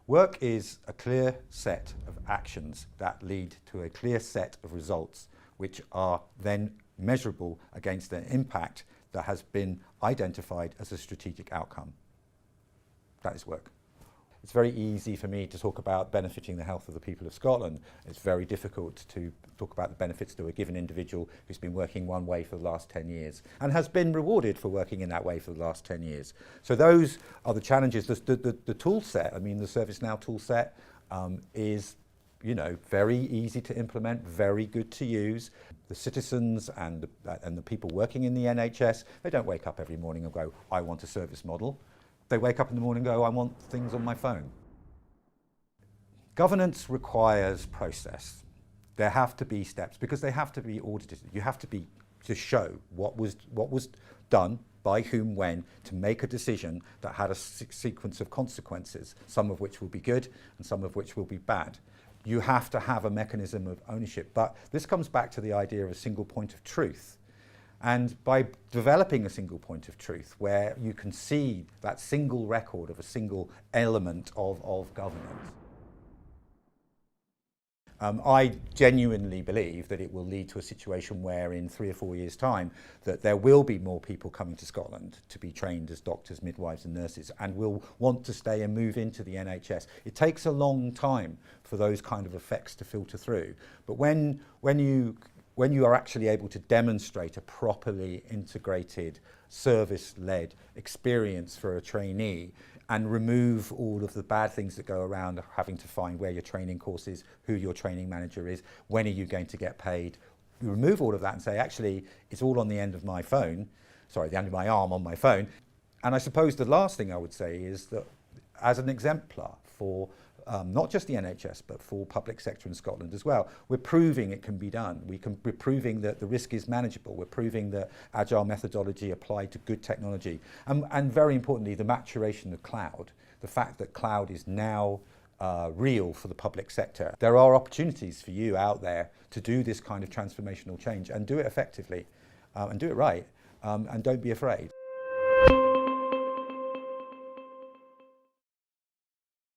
Work is a clear set of actions that lead to a clear set of results which are then measurable against an impact that has been identified as a strategic outcome. That is work. It's very easy for me to talk about benefiting the health of the people of Scotland. It's very difficult to talk about the benefits to a given individual who's been working one way for the last 10 years and has been rewarded for working in that way for the last 10 years. So those are the challenges. The tool set, I mean, the ServiceNow tool set is, you know, very easy to implement, very good to use. The citizens and the people working in the NHS, they don't wake up every morning and go, I want a service model. They wake up in the morning and go, I want things on my phone. Governance requires process. There have to be steps because they have to be audited. You have to show what was done, by whom, when, to make a decision that had a sequence of consequences, some of which will be good and some of which will be bad. You have to have a mechanism of ownership. But this comes back to the idea of a single point of truth. And by developing a single point of truth where you can see that single record of a single element of governance, I genuinely believe that it will lead to a situation where in 3 or 4 years' time that there will be more people coming to Scotland to be trained as doctors, midwives and nurses and will want to stay and move into the NHS. It takes a long time for those kind of effects to filter through. But when you are actually able to demonstrate a properly integrated, service-led experience for a trainee and remove all of the bad things that go around having to find where your training course is, who your training manager is, when are you going to get paid, you remove all of that and say, actually, it's all on the end of my phone, sorry, the end of my arm on my phone. And I suppose the last thing I would say is that as an exemplar for not just the NHS, but for public sector in Scotland as well. We're proving it can be done. We're proving that the risk is manageable. We're proving that agile methodology applied to good technology. And very importantly, the maturation of cloud, the fact that cloud is now real for the public sector. There are opportunities for you out there to do this kind of transformational change and do it effectively and do it right and don't be afraid.